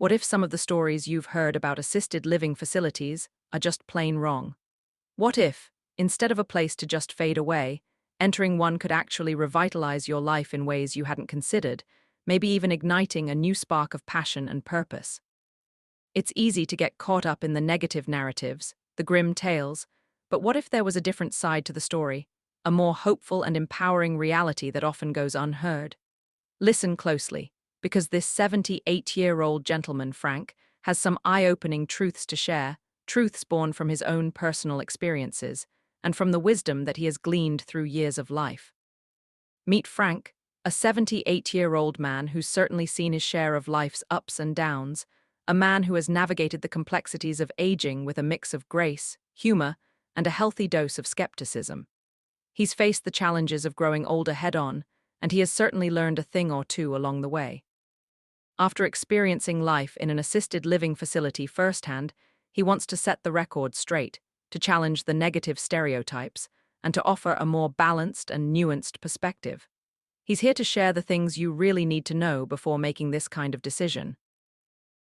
What if some of the stories you've heard about assisted living facilities are just plain wrong? What if, instead of a place to just fade away, entering one could actually revitalize your life in ways you hadn't considered, maybe even igniting a new spark of passion and purpose? It's easy to get caught up in the negative narratives, the grim tales, but what if there was a different side to the story, a more hopeful and empowering reality that often goes unheard? Listen closely, because this 78-year-old gentleman, Frank, has some eye-opening truths to share, truths born from his own personal experiences, and from the wisdom that he has gleaned through years of life. Meet Frank, a 78-year-old man who's certainly seen his share of life's ups and downs, a man who has navigated the complexities of aging with a mix of grace, humor, and a healthy dose of skepticism. He's faced the challenges of growing older head-on, and he has certainly learned a thing or two along the way. After experiencing life in an assisted living facility firsthand, he wants to set the record straight, to challenge the negative stereotypes, and to offer a more balanced and nuanced perspective. He's here to share the things you really need to know before making this kind of decision.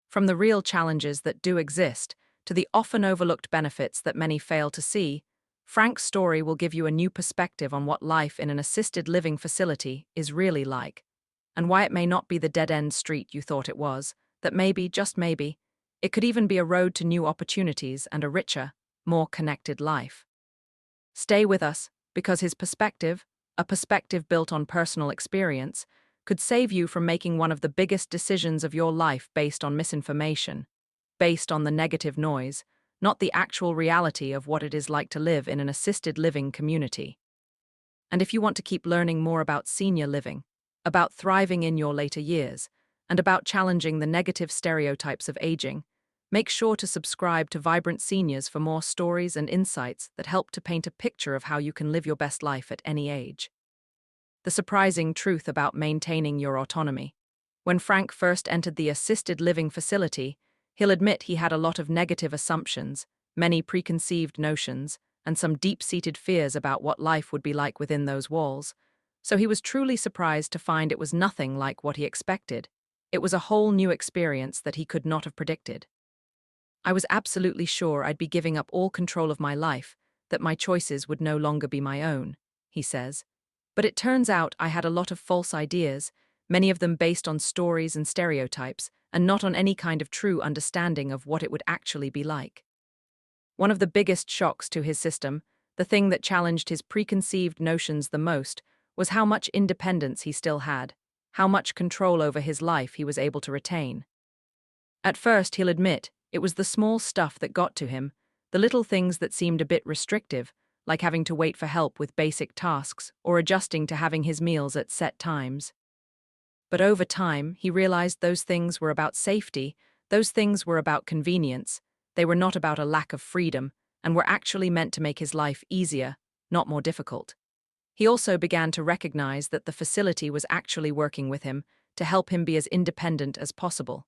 From the real challenges that do exist, to the often overlooked benefits that many fail to see, Frank's story will give you a new perspective on what life in an assisted living facility is really like, and why it may not be the dead-end street you thought it was, that maybe, just maybe, it could even be a road to new opportunities and a richer, more connected life. Stay with us, because his perspective, a perspective built on personal experience, could save you from making one of the biggest decisions of your life based on misinformation, based on the negative noise, not the actual reality of what it is like to live in an assisted living community. And if you want to keep learning more about senior living, about thriving in your later years, and about challenging the negative stereotypes of aging, make sure to subscribe to Vibrant Seniors for more stories and insights that help to paint a picture of how you can live your best life at any age. The surprising truth about maintaining your autonomy. When Frank first entered the assisted living facility, he'll admit he had a lot of negative assumptions, many preconceived notions, and some deep-seated fears about what life would be like within those walls. So he was truly surprised to find it was nothing like what he expected. It was a whole new experience that he could not have predicted. I was absolutely sure I'd be giving up all control of my life, that my choices would no longer be my own, he says. But it turns out I had a lot of false ideas, many of them based on stories and stereotypes, and not on any kind of true understanding of what it would actually be like. One of the biggest shocks to his system, the thing that challenged his preconceived notions the most, was how much independence he still had, how much control over his life he was able to retain. At first, he'll admit, it was the small stuff that got to him, the little things that seemed a bit restrictive, like having to wait for help with basic tasks or adjusting to having his meals at set times. But over time, he realized those things were about safety, those things were about convenience, they were not about a lack of freedom, and were actually meant to make his life easier, not more difficult. He also began to recognize that the facility was actually working with him to help him be as independent as possible.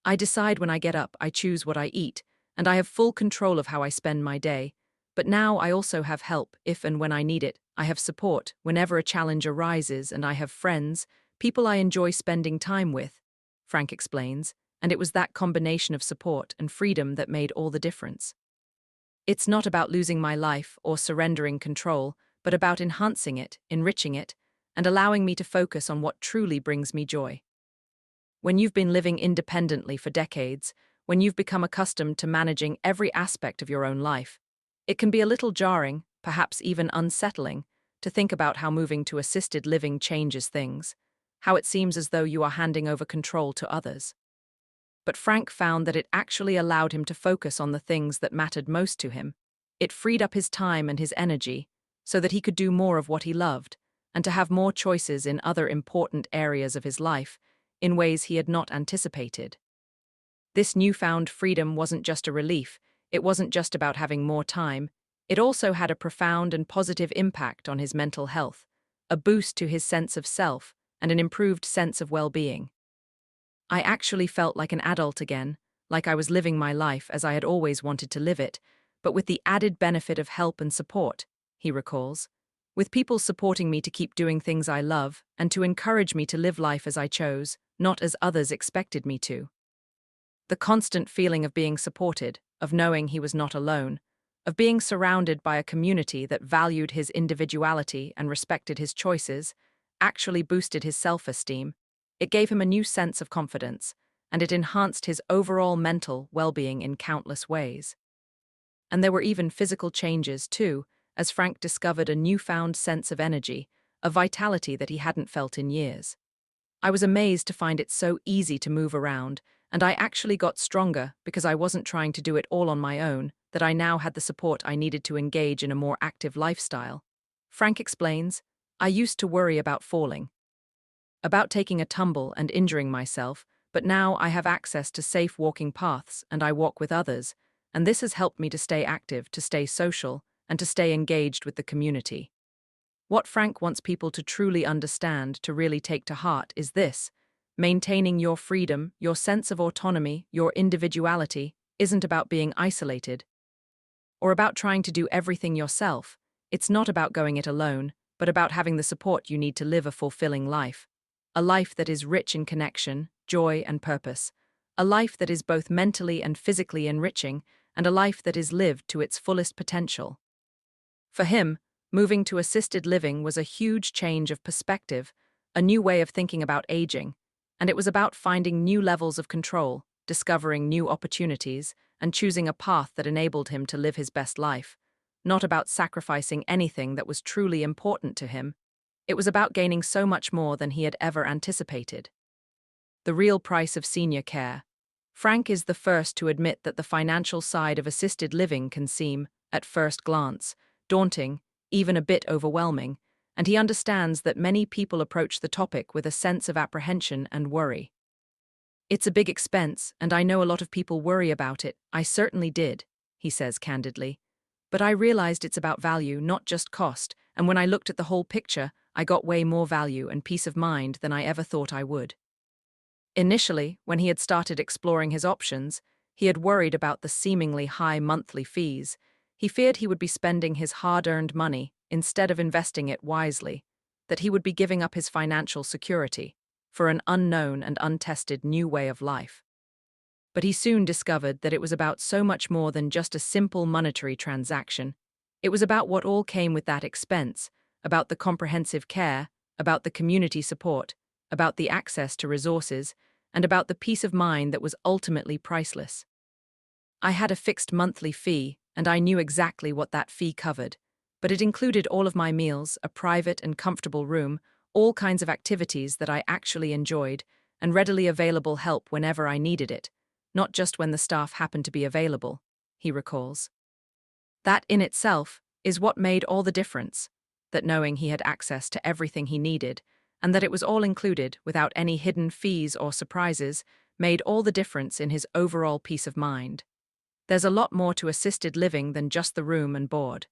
I decide when I get up, I choose what I eat, and I have full control of how I spend my day. But now I also have help if and when I need it. I have support whenever a challenge arises, and I have friends, people I enjoy spending time with, Frank explains, and it was that combination of support and freedom that made all the difference. It's not about losing my life or surrendering control, but about enhancing it, enriching it, and allowing me to focus on what truly brings me joy. When you've been living independently for decades, when you've become accustomed to managing every aspect of your own life, it can be a little jarring, perhaps even unsettling, to think about how moving to assisted living changes things, how it seems as though you are handing over control to others. But Frank found that it actually allowed him to focus on the things that mattered most to him. It freed up his time and his energy, so that he could do more of what he loved, and to have more choices in other important areas of his life, in ways he had not anticipated. This newfound freedom wasn't just a relief, it wasn't just about having more time, it also had a profound and positive impact on his mental health, a boost to his sense of self, and an improved sense of well-being. I actually felt like an adult again, like I was living my life as I had always wanted to live it, but with the added benefit of help and support, he recalls, with people supporting me to keep doing things I love and to encourage me to live life as I chose, not as others expected me to. The constant feeling of being supported, of knowing he was not alone, of being surrounded by a community that valued his individuality and respected his choices, actually boosted his self-esteem. It gave him a new sense of confidence, and it enhanced his overall mental well-being in countless ways. And there were even physical changes, too, as Frank discovered a newfound sense of energy, a vitality that he hadn't felt in years. I was amazed to find it so easy to move around, and I actually got stronger because I wasn't trying to do it all on my own, that I now had the support I needed to engage in a more active lifestyle. Frank explains, I used to worry about falling, about taking a tumble and injuring myself, but now I have access to safe walking paths and I walk with others, and this has helped me to stay active, to stay social, and to stay engaged with the community. What Frank wants people to truly understand, to really take to heart, is this: maintaining your freedom, your sense of autonomy, your individuality, isn't about being isolated or about trying to do everything yourself. It's not about going it alone, but about having the support you need to live a fulfilling life. A life that is rich in connection, joy, and purpose. A life that is both mentally and physically enriching, and a life that is lived to its fullest potential. For him, moving to assisted living was a huge change of perspective, a new way of thinking about aging, and it was about finding new levels of control, discovering new opportunities, and choosing a path that enabled him to live his best life. Not about sacrificing anything that was truly important to him. It was about gaining so much more than he had ever anticipated. The real price of senior care. Frank is the first to admit that the financial side of assisted living can seem, at first glance, daunting, even a bit overwhelming, and he understands that many people approach the topic with a sense of apprehension and worry. It's a big expense, and I know a lot of people worry about it. I certainly did, he says candidly. But I realized it's about value, not just cost, and when I looked at the whole picture, I got way more value and peace of mind than I ever thought I would. Initially, when he had started exploring his options, he had worried about the seemingly high monthly fees. He feared he would be spending his hard-earned money instead of investing it wisely, that he would be giving up his financial security for an unknown and untested new way of life. But he soon discovered that it was about so much more than just a simple monetary transaction. It was about what all came with that expense, about the comprehensive care, about the community support, about the access to resources, and about the peace of mind that was ultimately priceless. I had a fixed monthly fee, and I knew exactly what that fee covered, but it included all of my meals, a private and comfortable room, all kinds of activities that I actually enjoyed, and readily available help whenever I needed it, not just when the staff happened to be available, he recalls. That in itself is what made all the difference, that knowing he had access to everything he needed, and that it was all included without any hidden fees or surprises, made all the difference in his overall peace of mind. There's a lot more to assisted living than just the room and board.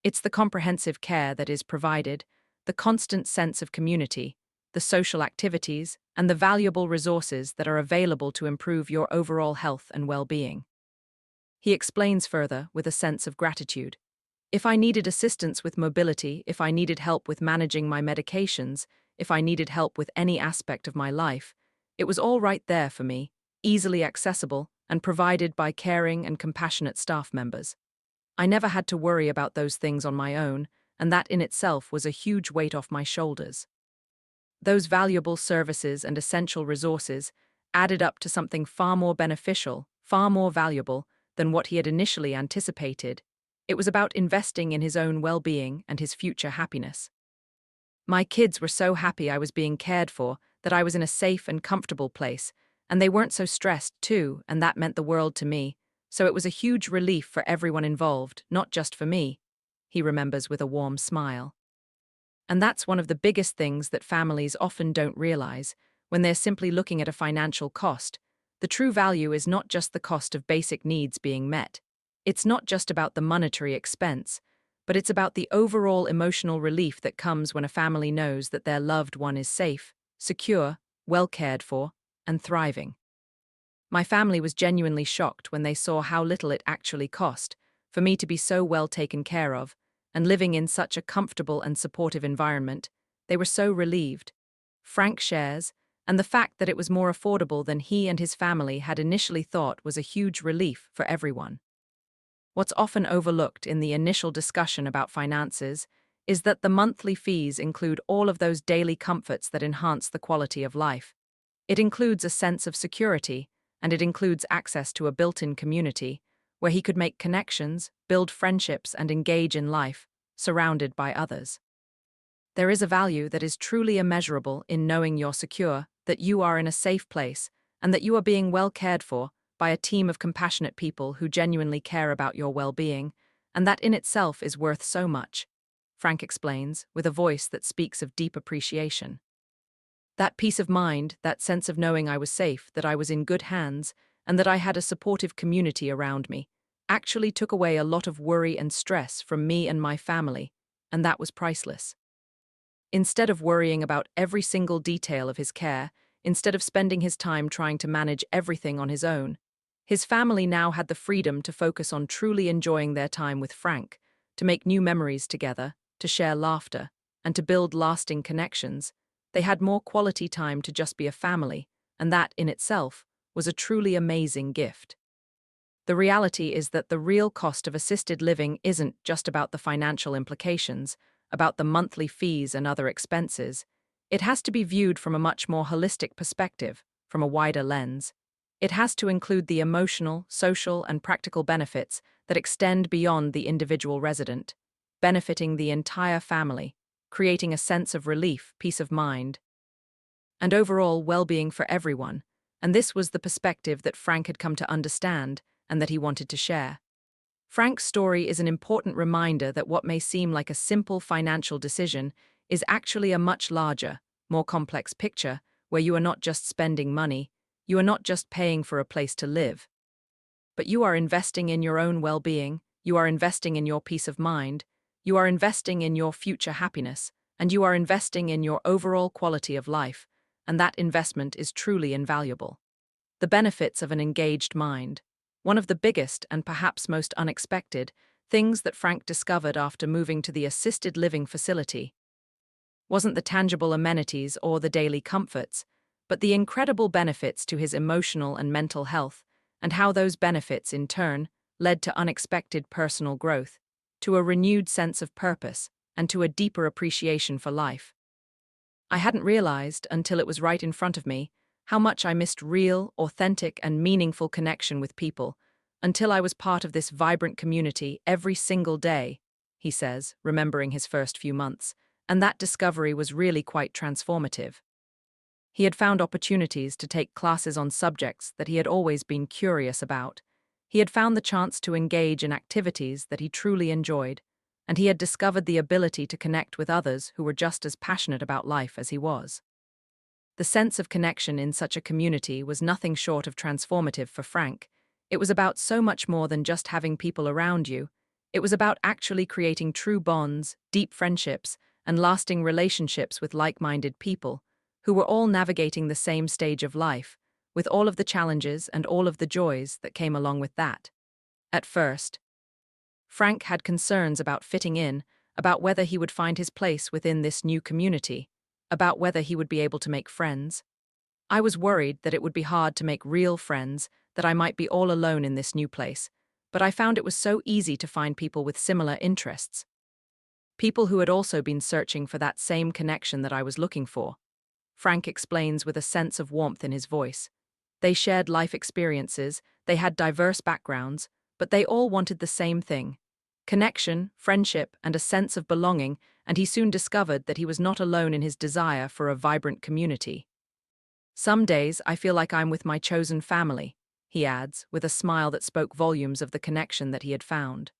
It's the comprehensive care that is provided, the constant sense of community, the social activities, and the valuable resources that are available to improve your overall health and well-being. He explains further with a sense of gratitude. If I needed assistance with mobility, if I needed help with managing my medications, if I needed help with any aspect of my life, it was all right there for me, easily accessible, and provided by caring and compassionate staff members. I never had to worry about those things on my own, and that in itself was a huge weight off my shoulders. Those valuable services and essential resources added up to something far more beneficial, far more valuable than what he had initially anticipated. It was about investing in his own well-being and his future happiness. My kids were so happy I was being cared for, that I was in a safe and comfortable place, and they weren't so stressed too, and that meant the world to me. So it was a huge relief for everyone involved, not just for me, he remembers with a warm smile. And that's one of the biggest things that families often don't realize when they're simply looking at a financial cost. The true value is not just the cost of basic needs being met. It's not just about the monetary expense, but it's about the overall emotional relief that comes when a family knows that their loved one is safe, secure, well cared for, and thriving. My family was genuinely shocked when they saw how little it actually cost for me to be so well taken care of, and living in such a comfortable and supportive environment. They were so relieved. Frank shares, and the fact that it was more affordable than he and his family had initially thought was a huge relief for everyone. What's often overlooked in the initial discussion about finances is that the monthly fees include all of those daily comforts that enhance the quality of life. It includes a sense of security, and it includes access to a built-in community where he could make connections, build friendships, and engage in life, surrounded by others. There is a value that is truly immeasurable in knowing you're secure, that you are in a safe place, and that you are being well cared for by a team of compassionate people who genuinely care about your well-being, and that in itself is worth so much, Frank explains, with a voice that speaks of deep appreciation. That peace of mind, that sense of knowing I was safe, that I was in good hands, and that I had a supportive community around me, actually took away a lot of worry and stress from me and my family, and that was priceless. Instead of worrying about every single detail of his care, instead of spending his time trying to manage everything on his own, his family now had the freedom to focus on truly enjoying their time with Frank, to make new memories together, to share laughter, and to build lasting connections. They had more quality time to just be a family, and that, in itself, was a truly amazing gift. The reality is that the real cost of assisted living isn't just about the financial implications, about the monthly fees and other expenses. It has to be viewed from a much more holistic perspective, from a wider lens. It has to include the emotional, social, and practical benefits that extend beyond the individual resident, benefiting the entire family, creating a sense of relief, peace of mind, and overall well-being for everyone. And this was the perspective that Frank had come to understand and that he wanted to share. Frank's story is an important reminder that what may seem like a simple financial decision is actually a much larger, more complex picture where you are not just spending money, you are not just paying for a place to live, but you are investing in your own well-being, you are investing in your peace of mind, you are investing in your future happiness, and you are investing in your overall quality of life, and that investment is truly invaluable. The benefits of an engaged mind. One of the biggest and perhaps most unexpected things that Frank discovered after moving to the assisted living facility wasn't the tangible amenities or the daily comforts, but the incredible benefits to his emotional and mental health, and how those benefits, in turn, led to unexpected personal growth, to a renewed sense of purpose, and to a deeper appreciation for life. I hadn't realized, until it was right in front of me, how much I missed real, authentic, and meaningful connection with people, until I was part of this vibrant community every single day, he says, remembering his first few months, and that discovery was really quite transformative. He had found opportunities to take classes on subjects that he had always been curious about. He had found the chance to engage in activities that he truly enjoyed, and he had discovered the ability to connect with others who were just as passionate about life as he was. The sense of connection in such a community was nothing short of transformative for Frank. It was about so much more than just having people around you. It was about actually creating true bonds, deep friendships, and lasting relationships with like-minded people, who were all navigating the same stage of life, with all of the challenges and all of the joys that came along with that. At first, Frank had concerns about fitting in, about whether he would find his place within this new community, about whether he would be able to make friends. I was worried that it would be hard to make real friends, that I might be all alone in this new place, but I found it was so easy to find people with similar interests. People who had also been searching for that same connection that I was looking for. Frank explains with a sense of warmth in his voice. They shared life experiences, they had diverse backgrounds, but they all wanted the same thing: connection, friendship, and a sense of belonging, and he soon discovered that he was not alone in his desire for a vibrant community. Some days I feel like I'm with my chosen family, he adds, with a smile that spoke volumes of the connection that he had found.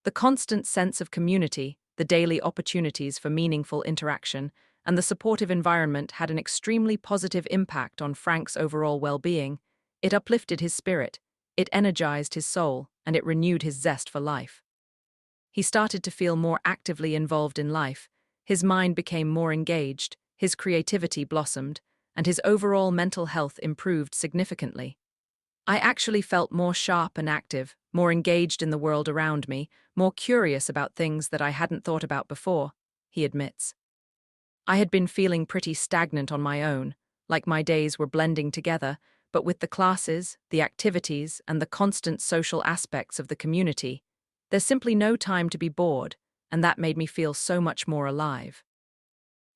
The constant sense of community, the daily opportunities for meaningful interaction, and the supportive environment had an extremely positive impact on Frank's overall well-being. It uplifted his spirit, it energized his soul, and it renewed his zest for life. He started to feel more actively involved in life, his mind became more engaged, his creativity blossomed, and his overall mental health improved significantly. I actually felt more sharp and active, more engaged in the world around me, more curious about things that I hadn't thought about before, he admits. I had been feeling pretty stagnant on my own, like my days were blending together, but with the classes, the activities, and the constant social aspects of the community, there's simply no time to be bored, and that made me feel so much more alive.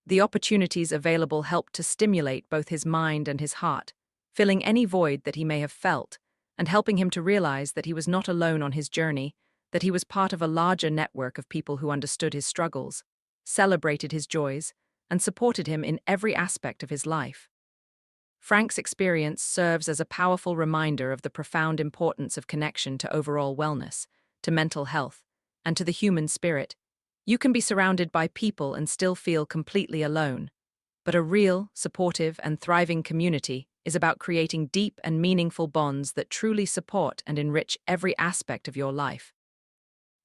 The opportunities available helped to stimulate both his mind and his heart, filling any void that he may have felt, and helping him to realize that he was not alone on his journey, that he was part of a larger network of people who understood his struggles, celebrated his joys, and supported him in every aspect of his life. Frank's experience serves as a powerful reminder of the profound importance of connection to overall wellness, to mental health, and to the human spirit. You can be surrounded by people and still feel completely alone, but a real, supportive, and thriving community is about creating deep and meaningful bonds that truly support and enrich every aspect of your life.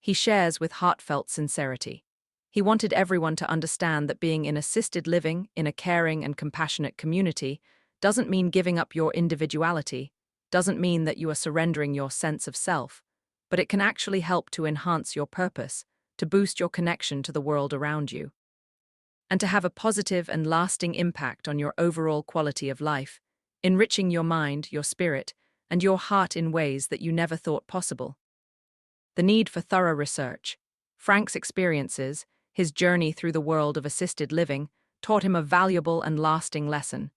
He shares with heartfelt sincerity. He wanted everyone to understand that being in assisted living in a caring and compassionate community doesn't mean giving up your individuality, doesn't mean that you are surrendering your sense of self, but it can actually help to enhance your purpose, to boost your connection to the world around you, and to have a positive and lasting impact on your overall quality of life, enriching your mind, your spirit, and your heart in ways that you never thought possible. The need for thorough research. Frank's experiences, his journey through the world of assisted living, taught him a valuable and lasting lesson.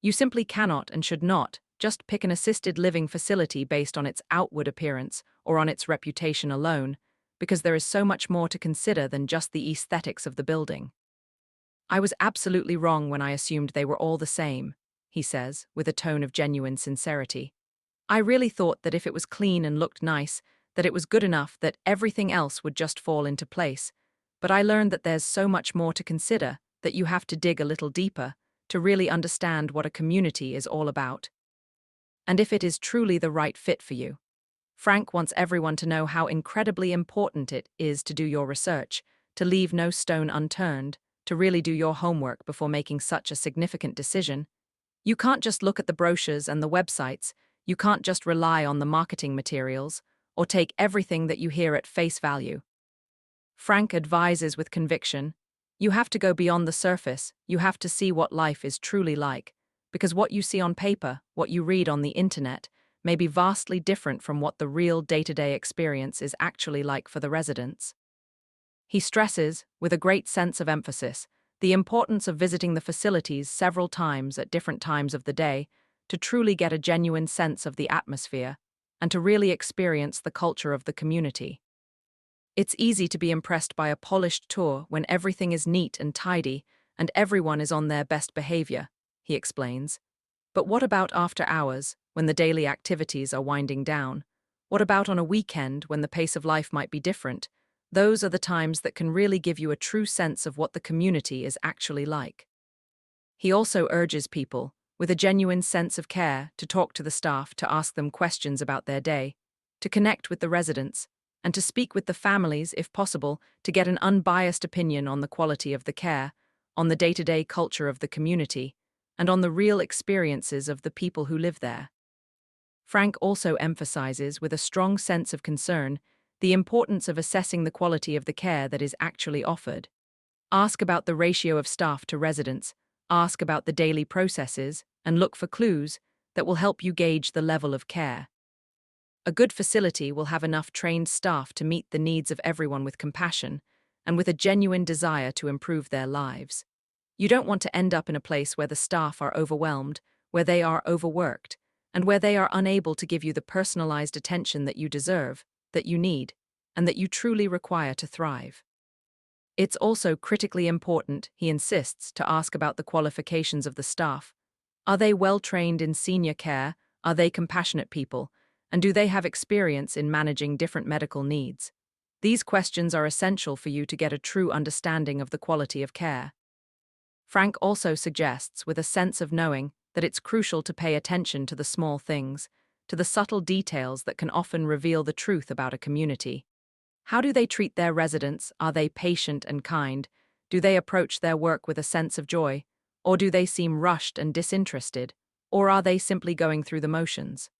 You simply cannot and should not just pick an assisted living facility based on its outward appearance or on its reputation alone, because there is so much more to consider than just the aesthetics of the building. I was absolutely wrong when I assumed they were all the same, he says, with a tone of genuine sincerity. I really thought that if it was clean and looked nice, that it was good enough, that everything else would just fall into place. But I learned that there's so much more to consider, that you have to dig a little deeper to really understand what a community is all about, and if it is truly the right fit for you. Frank wants everyone to know how incredibly important it is to do your research, to leave no stone unturned, to really do your homework before making such a significant decision. You can't just look at the brochures and the websites, you can't just rely on the marketing materials, or take everything that you hear at face value. Frank advises with conviction, you have to go beyond the surface, you have to see what life is truly like, because what you see on paper, what you read on the internet, may be vastly different from what the real day-to-day experience is actually like for the residents. He stresses, with a great sense of emphasis, the importance of visiting the facilities several times at different times of the day to truly get a genuine sense of the atmosphere and to really experience the culture of the community. It's easy to be impressed by a polished tour when everything is neat and tidy and everyone is on their best behavior, he explains. But what about after hours, when the daily activities are winding down? What about on a weekend when the pace of life might be different? Those are the times that can really give you a true sense of what the community is actually like. He also urges people, with a genuine sense of care, to talk to the staff, to ask them questions about their day, to connect with the residents, and to speak with the families, if possible, to get an unbiased opinion on the quality of the care, on the day-to-day culture of the community, and on the real experiences of the people who live there. Frank also emphasizes, with a strong sense of concern, the importance of assessing the quality of the care that is actually offered. Ask about the ratio of staff to residents, ask about the daily processes, and look for clues that will help you gauge the level of care. A good facility will have enough trained staff to meet the needs of everyone with compassion and with a genuine desire to improve their lives. You don't want to end up in a place where the staff are overwhelmed, where they are overworked, and where they are unable to give you the personalized attention that you deserve, that you need, and that you truly require to thrive. It's also critically important, he insists, to ask about the qualifications of the staff. Are they well trained in senior care? Are they compassionate people? And do they have experience in managing different medical needs? These questions are essential for you to get a true understanding of the quality of care. Frank also suggests, with a sense of knowing, that it's crucial to pay attention to the small things, to the subtle details that can often reveal the truth about a community. How do they treat their residents? Are they patient and kind? Do they approach their work with a sense of joy? Or do they seem rushed and disinterested? Or are they simply going through the motions?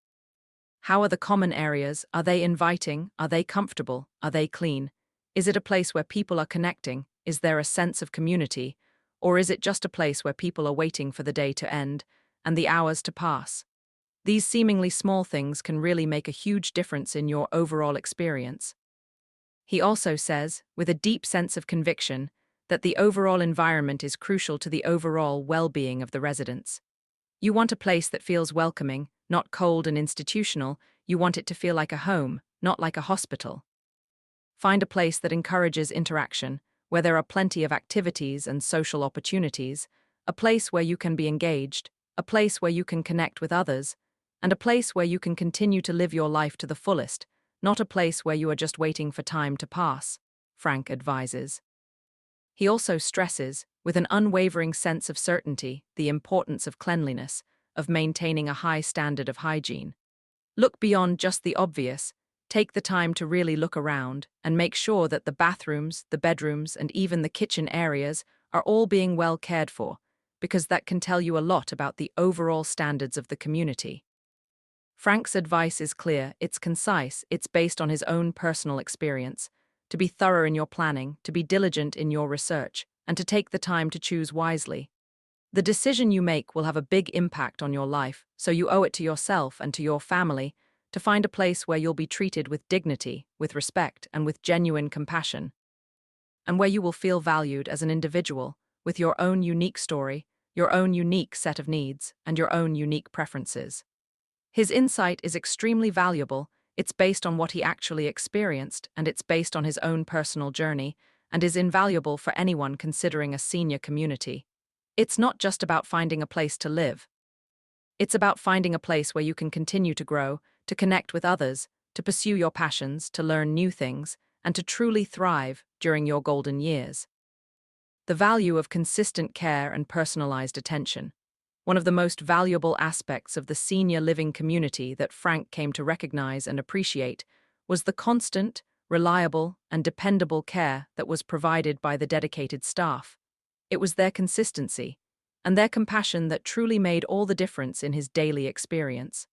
How are the common areas? Are they inviting? Are they comfortable? Are they clean? Is it a place where people are connecting? Is there a sense of community? Or is it just a place where people are waiting for the day to end, and the hours to pass. These seemingly small things can really make a huge difference in your overall experience. He also says, with a deep sense of conviction, that the overall environment is crucial to the overall well-being of the residents. You want a place that feels welcoming, not cold and institutional. You want it to feel like a home, not like a hospital. Find a place that encourages interaction, where there are plenty of activities and social opportunities, a place where you can be engaged, a place where you can connect with others, and a place where you can continue to live your life to the fullest, not a place where you are just waiting for time to pass, Frank advises. He also stresses, with an unwavering sense of certainty, the importance of cleanliness, of maintaining a high standard of hygiene. Look beyond just the obvious. Take the time to really look around and make sure that the bathrooms, the bedrooms, and even the kitchen areas are all being well cared for, because that can tell you a lot about the overall standards of the community. Frank's advice is clear, it's concise, it's based on his own personal experience. To be thorough in your planning, to be diligent in your research, and to take the time to choose wisely. The decision you make will have a big impact on your life, so you owe it to yourself and to your family to find a place where you'll be treated with dignity, with respect, and with genuine compassion. And where you will feel valued as an individual, with your own unique story, your own unique set of needs, and your own unique preferences. His insight is extremely valuable. It's based on what he actually experienced, and it's based on his own personal journey, and is invaluable for anyone considering a senior community. It's not just about finding a place to live. It's about finding a place where you can continue to grow, to connect with others, to pursue your passions, to learn new things, and to truly thrive during your golden years. The value of consistent care and personalized attention. One of the most valuable aspects of the senior living community that Frank came to recognize and appreciate was the constant, reliable, and dependable care that was provided by the dedicated staff. It was their consistency and their compassion that truly made all the difference in his daily experience.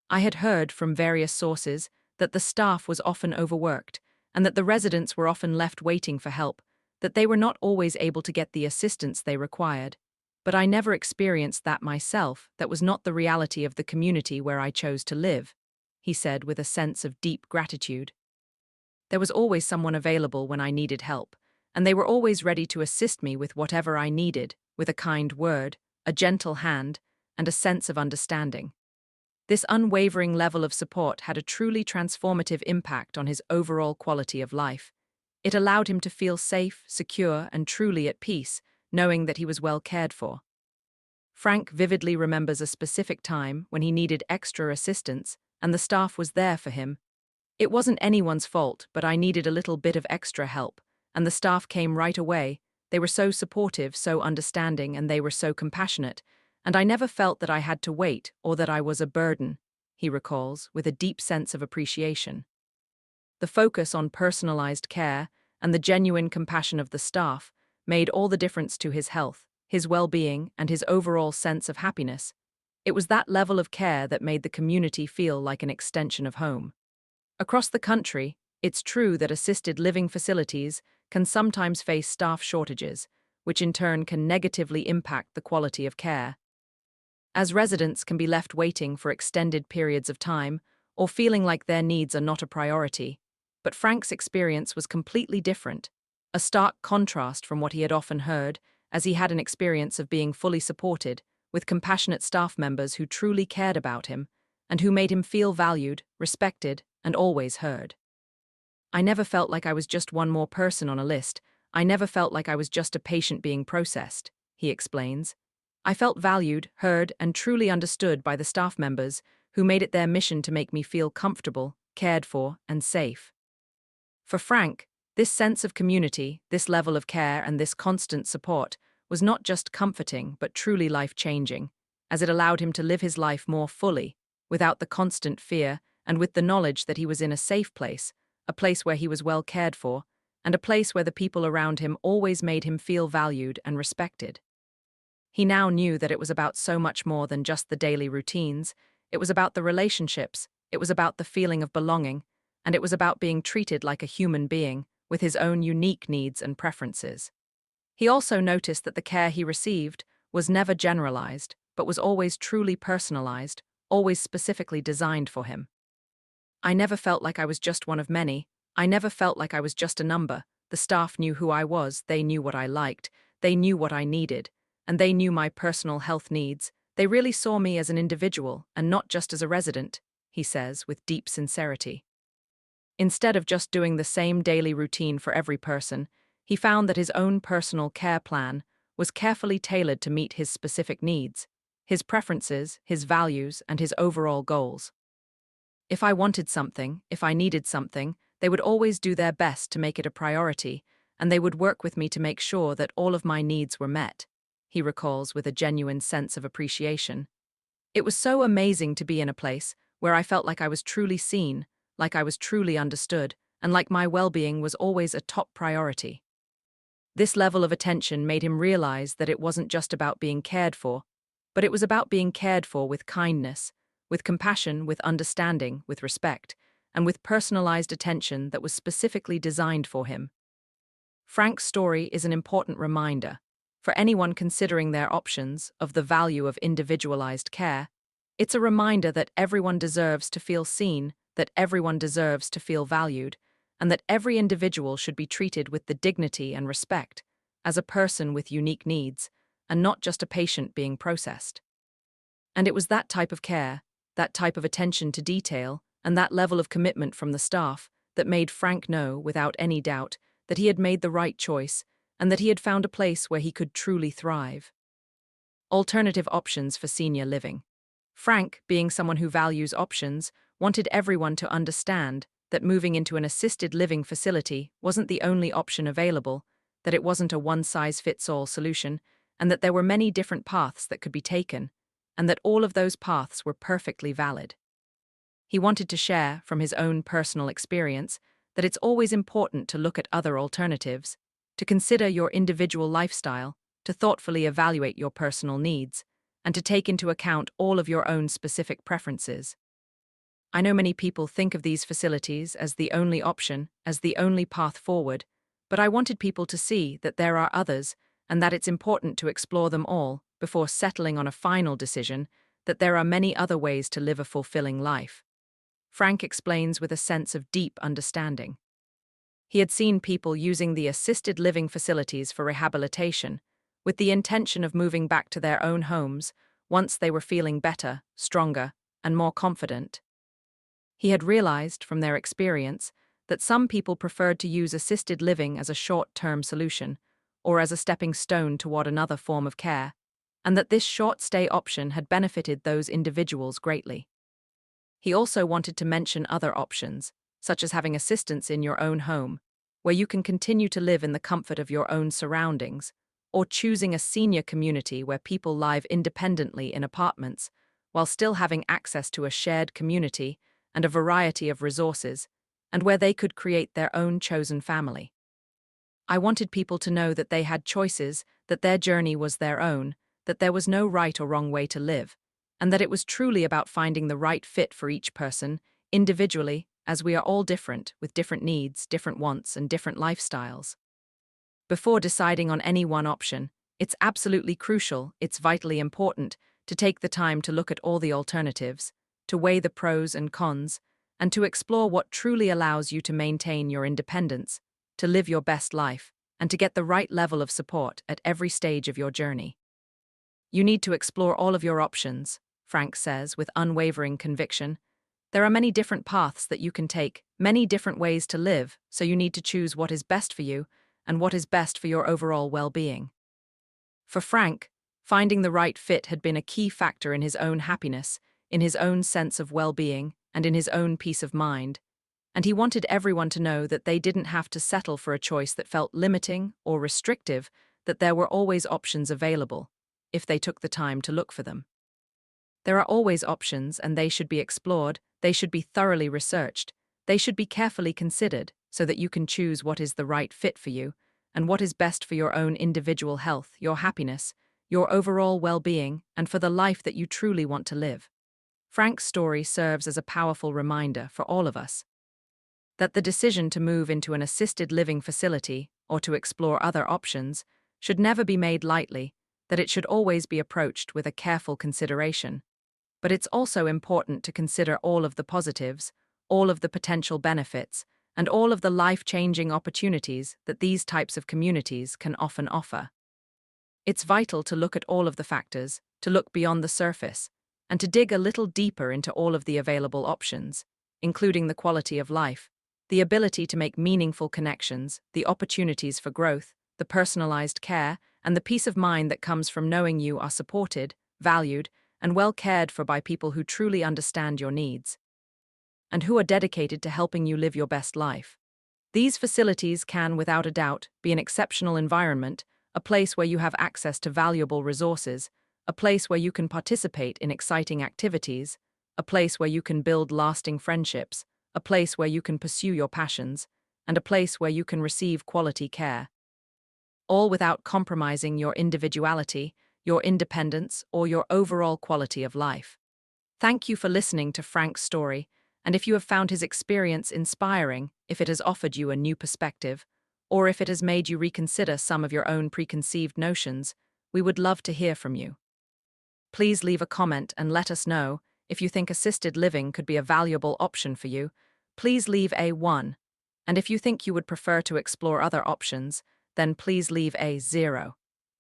I had heard from various sources that the staff was often overworked and that the residents were often left waiting for help, that they were not always able to get the assistance they required. But I never experienced that myself. That was not the reality of the community where I chose to live, he said with a sense of deep gratitude. There was always someone available when I needed help, and they were always ready to assist me with whatever I needed, with a kind word, a gentle hand, and a sense of understanding. This unwavering level of support had a truly transformative impact on his overall quality of life. It allowed him to feel safe, secure, and truly at peace, knowing that he was well cared for. Frank vividly remembers a specific time when he needed extra assistance, and the staff was there for him. It wasn't anyone's fault, but I needed a little bit of extra help, and the staff came right away. They were so supportive, so understanding, and they were so compassionate, and I never felt that I had to wait or that I was a burden, he recalls, with a deep sense of appreciation. The focus on personalized care and the genuine compassion of the staff made all the difference to his health, his well-being, and his overall sense of happiness. It was that level of care that made the community feel like an extension of home. Across the country, it's true that assisted living facilities can sometimes face staff shortages, which in turn can negatively impact the quality of care. As residents can be left waiting for extended periods of time or feeling like their needs are not a priority. But Frank's experience was completely different, a stark contrast from what he had often heard, as he had an experience of being fully supported, with compassionate staff members who truly cared about him, and who made him feel valued, respected, and always heard. I never felt like I was just one more person on a list. I never felt like I was just a patient being processed, he explains. I felt valued, heard, and truly understood by the staff members who made it their mission to make me feel comfortable, cared for, and safe. For Frank, this sense of community, this level of care, and this constant support was not just comforting but truly life-changing, as it allowed him to live his life more fully, without the constant fear and with the knowledge that he was in a safe place, a place where he was well cared for, and a place where the people around him always made him feel valued and respected. He now knew that it was about so much more than just the daily routines. It was about the relationships, it was about the feeling of belonging, and it was about being treated like a human being, with his own unique needs and preferences. He also noticed that the care he received was never generalized, but was always truly personalized, always specifically designed for him. I never felt like I was just one of many. I never felt like I was just a number. The staff knew who I was, they knew what I liked, they knew what I needed, and they knew my personal health needs. They really saw me as an individual and not just as a resident, he says with deep sincerity. Instead of just doing the same daily routine for every person, he found that his own personal care plan was carefully tailored to meet his specific needs, his preferences, his values, and his overall goals. If I wanted something, if I needed something, they would always do their best to make it a priority, and they would work with me to make sure that all of my needs were met, he recalls with a genuine sense of appreciation. It was so amazing to be in a place where I felt like I was truly seen, like I was truly understood, and like my well-being was always a top priority. This level of attention made him realize that it wasn't just about being cared for, but it was about being cared for with kindness, with compassion, with understanding, with respect, and with personalized attention that was specifically designed for him. Frank's story is an important reminder, for anyone considering their options, of the value of individualized care. It's a reminder that everyone deserves to feel seen, that everyone deserves to feel valued, and that every individual should be treated with the dignity and respect, as a person with unique needs, and not just a patient being processed. And it was that type of care, that type of attention to detail, and that level of commitment from the staff that made Frank know, without any doubt, that he had made the right choice, and that he had found a place where he could truly thrive. Alternative options for senior living. Frank, being someone who values options, wanted everyone to understand that moving into an assisted living facility wasn't the only option available, that it wasn't a one-size-fits-all solution, and that there were many different paths that could be taken, and that all of those paths were perfectly valid. He wanted to share, from his own personal experience, that it's always important to look at other alternatives, to consider your individual lifestyle, to thoughtfully evaluate your personal needs, and to take into account all of your own specific preferences. I know many people think of these facilities as the only option, as the only path forward, but I wanted people to see that there are others, and that it's important to explore them all before settling on a final decision, that there are many other ways to live a fulfilling life. Frank explains with a sense of deep understanding. He had seen people using the assisted living facilities for rehabilitation, with the intention of moving back to their own homes once they were feeling better, stronger, and more confident. He had realized, from their experience, that some people preferred to use assisted living as a short-term solution, or as a stepping stone toward another form of care, and that this short-stay option had benefited those individuals greatly. He also wanted to mention other options, such as having assistance in your own home, where you can continue to live in the comfort of your own surroundings, or choosing a senior community where people live independently in apartments, while still having access to a shared community and a variety of resources, and where they could create their own chosen family. I wanted people to know that they had choices, that their journey was their own, that there was no right or wrong way to live, and that it was truly about finding the right fit for each person, individually, as we are all different, with different needs, different wants, and different lifestyles. Before deciding on any one option, it's absolutely crucial, it's vitally important, to take the time to look at all the alternatives, to weigh the pros and cons, and to explore what truly allows you to maintain your independence, to live your best life, and to get the right level of support at every stage of your journey. You need to explore all of your options, Frank says with unwavering conviction. There are many different paths that you can take, many different ways to live, so you need to choose what is best for you and what is best for your overall well-being. For Frank, finding the right fit had been a key factor in his own happiness, in his own sense of well-being, and in his own peace of mind, and he wanted everyone to know that they didn't have to settle for a choice that felt limiting or restrictive, that there were always options available, if they took the time to look for them. There are always options, and they should be explored, they should be thoroughly researched, they should be carefully considered, so that you can choose what is the right fit for you, and what is best for your own individual health, your happiness, your overall well-being, and for the life that you truly want to live. Frank's story serves as a powerful reminder for all of us that the decision to move into an assisted living facility or to explore other options should never be made lightly, that it should always be approached with a careful consideration. But it's also important to consider all of the positives, all of the potential benefits, and all of the life-changing opportunities that these types of communities can often offer. It's vital to look at all of the factors, to look beyond the surface, and to dig a little deeper into all of the available options, including the quality of life, the ability to make meaningful connections, the opportunities for growth, the personalized care, and the peace of mind that comes from knowing you are supported, valued, and well cared for by people who truly understand your needs, and who are dedicated to helping you live your best life. These facilities can, without a doubt, be an exceptional environment, a place where you have access to valuable resources, a place where you can participate in exciting activities, a place where you can build lasting friendships, a place where you can pursue your passions, and a place where you can receive quality care. All without compromising your individuality, your independence, or your overall quality of life. Thank you for listening to Frank's story, and if you have found his experience inspiring, if it has offered you a new perspective, or if it has made you reconsider some of your own preconceived notions, we would love to hear from you. Please leave a comment and let us know if you think assisted living could be a valuable option for you. Please leave a 1. And if you think you would prefer to explore other options, then please leave a 0.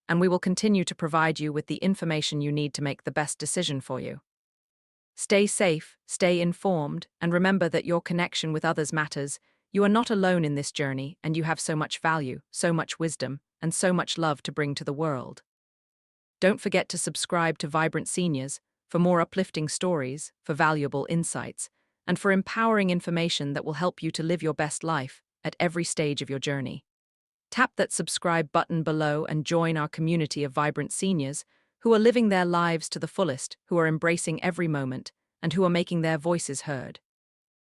And we will continue to provide you with the information you need to make the best decision for you. Stay safe, stay informed, and remember that your connection with others matters. You are not alone in this journey, and you have so much value, so much wisdom, and so much love to bring to the world. Don't forget to subscribe to Vibrant Seniors for more uplifting stories, for valuable insights, and for empowering information that will help you to live your best life at every stage of your journey. Tap that subscribe button below and join our community of vibrant seniors who are living their lives to the fullest, who are embracing every moment, and who are making their voices heard.